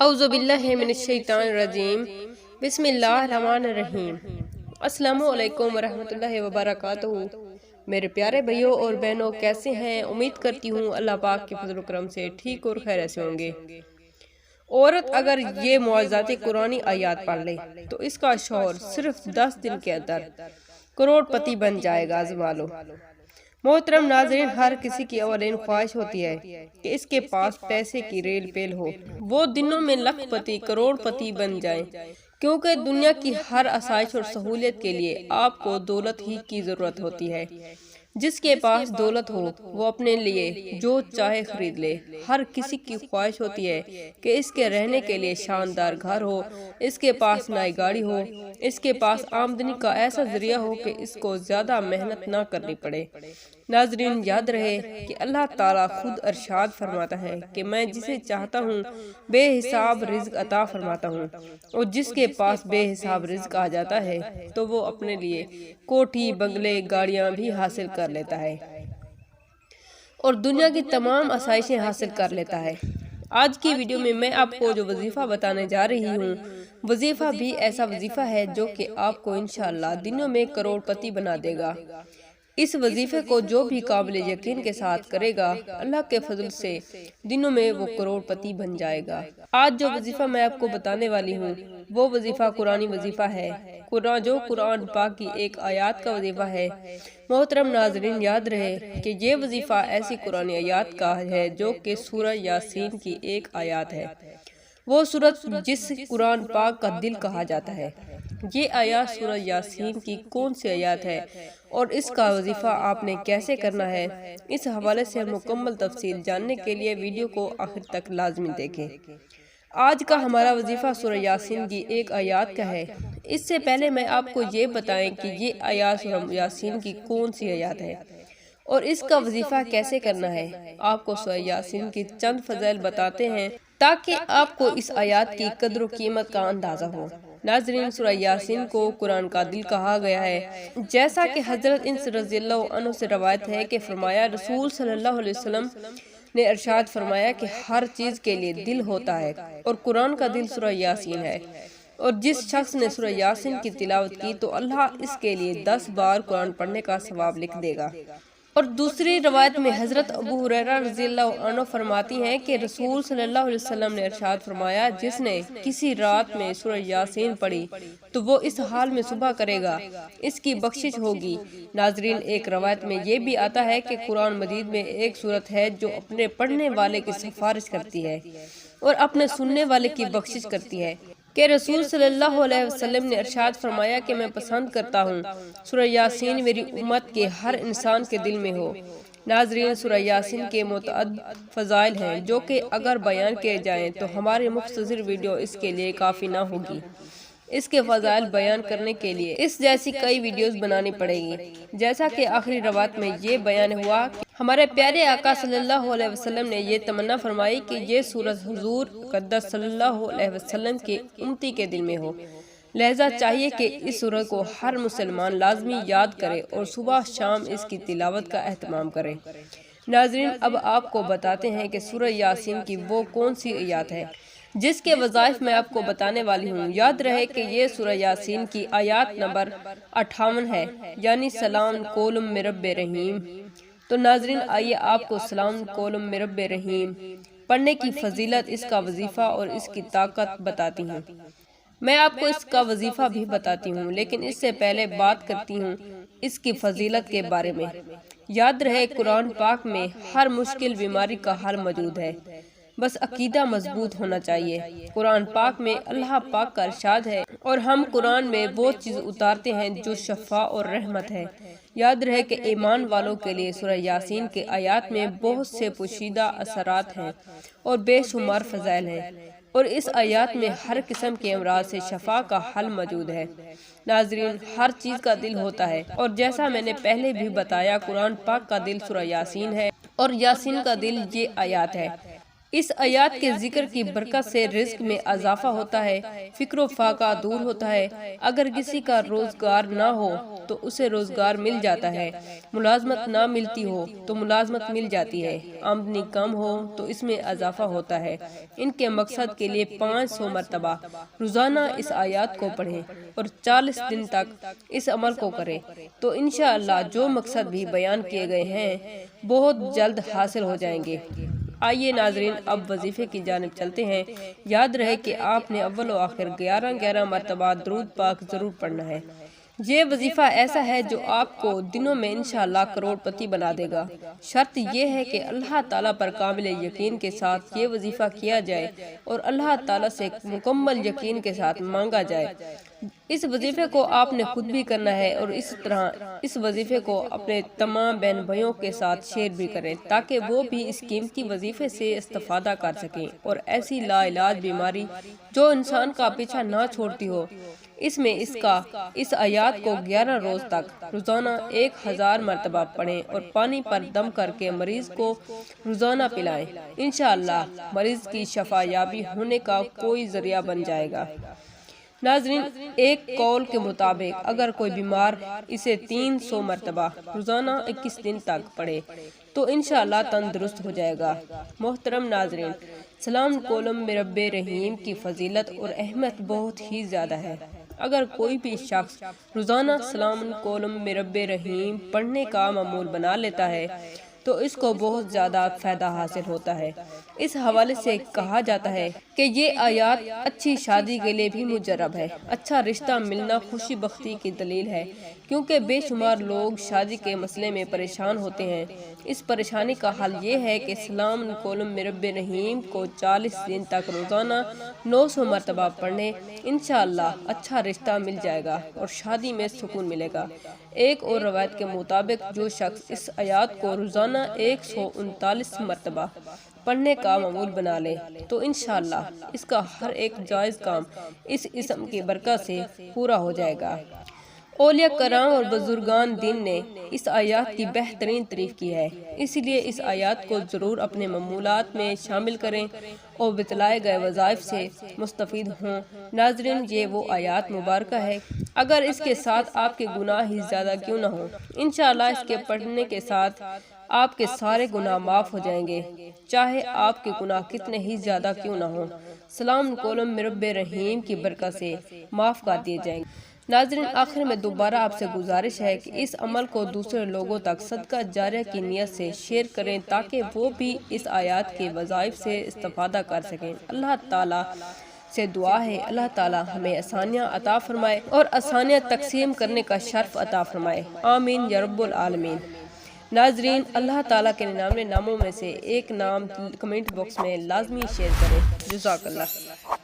اعوذ باللہ من الشیطان الرجیم بسم اللہ الرحمن الرحیم۔ السلام علیکم ورحمۃ اللہ وبرکاتہ۔ میرے پیارے بھائیوں اور بہنوں، کیسے ہیں؟ امید کرتی ہوں اللہ پاک کے فضل و کرم سے ٹھیک اور خیر سے ہوں گے۔ عورت اگر یہ معجزات قرآنی آیات پڑھ لے تو اس کا شوہر صرف 10 دن کے اندر کروڑ پتی بن جائے گا۔ زمالو محترم ناظرین، ہر کسی کی اولین خواہش ہوتی ہے کہ اس کے پاس پیسے کی ریل پیل ہو، وہ دنوں میں لکھ پتی کروڑ پتی بن جائیں، کیونکہ دنیا کی ہر آسائش اور سہولیت کے لیے آپ کو دولت ہی کی ضرورت ہوتی ہے۔ جس کے پاس دولت ہو وہ اپنے لیے جو چاہے خرید لے۔ ہر کسی کی خواہش ہوتی ہے کہ اس کے رہنے کے لیے شاندار گھر ہو، اس کے پاس نئی گاڑی ہو، اس کے پاس آمدنی کا ایسا ذریعہ ہو کہ اس کو زیادہ محنت نہ کرنی پڑے۔ ناظرین، یاد رہے کہ اللہ تعالیٰ خود ارشاد فرماتا ہے کہ میں جسے چاہتا ہوں بے حساب رزق عطا فرماتا ہوں، اور جس کے پاس بے حساب رزق آ جاتا ہے تو وہ اپنے لیے کوٹھی، بنگلے، گاڑیاں بھی حاصل کر لیتا ہے اور دنیا کی تمام آسائشیں حاصل کر لیتا ہے۔ آج کی ویڈیو میں میں آپ کو جو وظیفہ بتانے جا رہی ہوں، وظیفہ بھی ایسا وظیفہ ہے جو کہ آپ کو انشاءاللہ دنوں میں کروڑ پتی بنا دے گا۔ اس وظیفے کو جو بھی قابل یقین کے ساتھ کرے گا، اللہ کے فضل سے دنوں میں وہ کروڑ پتی بن جائے گا۔ آج جو وظیفہ میں آپ کو بتانے والی ہوں وہ وظیفہ قرآنی وظیفہ ہے، جو قرآن پاک کی ایک آیات کا وظیفہ ہے۔ محترم ناظرین، یاد رہے کہ یہ وظیفہ ایسی قرآنی آیات کا ہے جو کہ سورہ یاسین کی ایک آیات ہے، وہ سورت جس قرآن پاک کا دل کہا جاتا ہے۔ یہ آیات سورہ یاسین کی کون سی آیات ہے اور اس کا وظیفہ آپ نے کیسے کرنا ہے، اس حوالے سے مکمل تفصیل جاننے کے لیے ویڈیو کو آخر تک لازمی دیکھیں۔ آج کا ہمارا وظیفہ سورہ یاسین کی ایک آیات کا ہے۔ اس سے پہلے میں آپ کو یہ بتائیں کہ یہ آیات سورہ یاسین کی کون سی آیات ہے اور اس کا وظیفہ کیسے کرنا ہے۔ آپ کو سورہ یاسین کی چند فضائل بتاتے ہیں تاکہ آپ کو اس آیات کی قدر و قیمت کا اندازہ ہو۔ ناظرین، سورہ یاسین کو قرآن کا دل کہا گیا ہے، جیسا کہ حضرت انس رضی اللہ عنہ سے روایت ہے کہ فرمایا، رسول صلی اللہ علیہ وسلم نے ارشاد فرمایا کہ ہر چیز کے لیے دل ہوتا ہے اور قرآن کا دل سورہ یاسین ہے، اور جس شخص نے سورہ یاسین کی تلاوت کی تو اللہ اس کے لیے 10 بار قرآن پڑھنے کا ثواب لکھ دے گا۔ اور دوسری روایت میں حضرت ابو ہریرہ رضی اللہ عنہ فرماتی ہیں کہ رسول صلی اللہ علیہ وسلم نے ارشاد فرمایا، جس نے کسی رات میں سورہ یاسین پڑھی تو وہ اس حال میں صبح کرے گا، اس کی بخشش ہوگی۔ ناظرین، ایک روایت میں یہ بھی آتا ہے کہ قرآن مجید میں ایک سورت ہے جو اپنے پڑھنے والے کی سفارش کرتی ہے اور اپنے سننے والے کی بخشش کرتی ہے، کہ رسول صلی اللہ علیہ وسلم نے ارشاد فرمایا کہ میں پسند کرتا ہوں سورہ یاسین میری امت کے ہر انسان کے دل میں ہو۔ ناظرین، سورہ یاسین کے متعدد فضائل ہیں جو کہ اگر بیان کیے جائیں تو ہماری مختصر ویڈیو اس کے لیے کافی نہ ہوگی۔ اس کے فضائل بیان کرنے کے لیے اس جیسی کئی ویڈیوز بنانی پڑے گی۔ جیسا کہ آخری روایت میں یہ بیان ہوا کہ ہمارے پیارے آقا صلی اللہ علیہ وسلم نے یہ تمنا فرمائی کہ یہ سورت حضور قدس صلی اللہ علیہ وسلم کے امتی کے دل میں ہو، لہذا چاہیے کہ اس سورت کو ہر مسلمان لازمی یاد کرے اور صبح شام اس کی تلاوت کا اہتمام کرے۔ ناظرین، اب آپ کو بتاتے ہیں کہ سورہ یاسین کی وہ کون سی آیات ہے جس کے وظائف میں آپ کو بتانے والی ہوں۔ یاد رہے کہ یہ سورہ یاسین کی آیات نمبر 58 ہے، یعنی سلام قولم من رب رحیم۔ تو ناظرین، آئیے آپ کو سلام قولم من رب رحیم پڑھنے کی فضیلت، اس کا وظیفہ اور اس کی طاقت بتاتی ہوں۔ میں آپ کو اس کا وظیفہ بھی بتاتی ہوں، لیکن اس سے پہلے بات کرتی ہوں اس کی فضیلت کے بارے میں۔ یاد رہے، قرآن پاک میں ہر مشکل بیماری کا حل موجود ہے، بس عقیدہ مضبوط ہونا چاہیے۔ قرآن پاک میں اللہ پاک کا ارشاد ہے، اور ہم قرآن میں وہ چیز اتارتے ہیں جو شفا اور رحمت ہے۔ یاد رہے کہ ایمان والوں کے لیے سورہ یاسین کے آیات میں بہت سے پوشیدہ اثرات ہیں اور بے شمار فضائل ہیں، اور اس آیات میں ہر قسم کے امراض سے شفا کا حل موجود ہے۔ ناظرین، ہر چیز کا دل ہوتا ہے، اور جیسا میں نے پہلے بھی بتایا، قرآن پاک کا دل سورہ یاسین ہے اور یاسین کا دل یہ آیات ہے۔ اس آیات کے ذکر کی برکت سے رزق میں اضافہ ہوتا ہے، فکر و فاقہ دور ہوتا ہے۔ اگر کسی کا روزگار نہ ہو تو اسے روزگار مل جاتا ہے، ملازمت نہ ملتی ہو تو ملازمت مل جاتی ہے، آمدنی کم ہو تو اس میں اضافہ ہوتا ہے۔ ان کے مقصد کے لیے 500 مرتبہ روزانہ اس آیات کو پڑھیں اور 40 دن تک اس عمل کو کریں تو انشاءاللہ جو مقصد بھی بیان کیے گئے ہیں بہت جلد حاصل ہو جائیں گے۔ آئیے ناظرین اب وظیفے کی جانب چلتے ہیں۔ یاد رہے کہ آپ نے اول و آخر 11 مرتبہ درود پاک ضرور پڑھنا ہے۔ یہ وظیفہ ایسا ہے جو آپ کو دنوں میں انشاءاللہ کروڑ پتی بنا دے گا۔ شرط یہ ہے کہ اللہ تعالیٰ پر کامل یقین کے ساتھ یہ وظیفہ کیا جائے اور اللہ تعالیٰ سے مکمل یقین کے ساتھ مانگا جائے۔ اس وظیفے کو آپ نے خود بھی کرنا ہے اور اس طرح اس وظیفے کو اپنے تمام بہن بھائیوں کے ساتھ شیئر بھی کریں تاکہ وہ بھی اس قیمتی وظیفے سے استفادہ کر سکیں اور ایسی لا علاج بیماری جو انسان کا پیچھا نہ چھوڑتی ہو اس میں اس آیات کو 11 روز تک روزانہ 1000 مرتبہ پڑھیں اور پانی پر دم کر کے مریض کو روزانہ پلائیں۔ انشاءاللہ مریض کی شفا یابی ہونے کا کوئی ذریعہ بن جائے گا۔ ناظرین ایک قول کے مطابق اگر کوئی بیمار اسے 300 مرتبہ روزانہ 21 دن تک پڑھے تو انشاءاللہ تندرست ہو جائے گا۔ محترم ناظرین، سلام کولم میں رب رحیم کی فضیلت اور اہمیت بہت ہی زیادہ ہے۔ اگر کوئی بھی شخص روزانہ سلام کولم میں رب رحیم پڑھنے کا معمول بنا لیتا ہے تو اس کو بہت زیادہ فائدہ حاصل ہوتا ہے۔ اس حوالے سے کہا جاتا ہے کہ یہ آیات اچھی شادی کے لیے بھی مجرب ہے، اچھا رشتہ ملنا خوشی بختی کی دلیل ہے، کیونکہ بے شمار لوگ شادی کے مسئلے میں پریشان ہوتے ہیں۔ اس پریشانی کا حل یہ ہے کہ سلام کولم میں رب رحیم کو 40 دن تک روزانہ 900 مرتبہ پڑھنے، انشاءاللہ اچھا رشتہ مل جائے گا اور شادی میں سکون ملے گا۔ ایک اور روایت کے مطابق جو شخص اس آیات کو روزانہ 139 مرتبہ پڑھنے کا معمول بنا لے تو انشاءاللہ اس کا ہر ایک جائز کام اس اسم کی برکت سے پورا ہو جائے گا۔ اولیاء کرام اور بزرگان دین نے اس آیات کی بہترین تعریف کی ہے، اس لیے اس آیات کو ضرور اپنے معمولات میں شامل کریں اور بتلائے گئے وظائف سے مستفید ہوں۔ ناظرین یہ وہ آیات مبارکہ ہے اگر اس کے ساتھ آپ کے گناہ ہی زیادہ کیوں نہ ہوں، انشاءاللہ اس کے پڑھنے کے ساتھ آپ کے سارے گناہ معاف ہو جائیں گے، چاہے آپ کے گناہ کتنے ہی زیادہ کیوں نہ ہوں، سلام کولم میں رب رحیم کی برکت سے معاف کر دیے جائیں گے۔ ناظرین آخر میں دوبارہ آپ سے گزارش ہے کہ اس عمل کو دوسرے لوگوں تک صدقہ جاریہ کی نیت سے شیئر کریں تاکہ وہ بھی اس آیات کے وظائف سے استفادہ کر سکیں۔ اللہ تعالیٰ سے دعا ہے اللہ تعالیٰ ہمیں آسانیاں عطا فرمائے اور آسانیاں تقسیم کرنے کا شرف عطا فرمائے، آمین یا رب العالمین۔ ناظرین اللہ تعالیٰ کے ناموں میں سے ایک نام کمنٹ باکس میں لازمی شیئر کریں۔ جزاک اللہ۔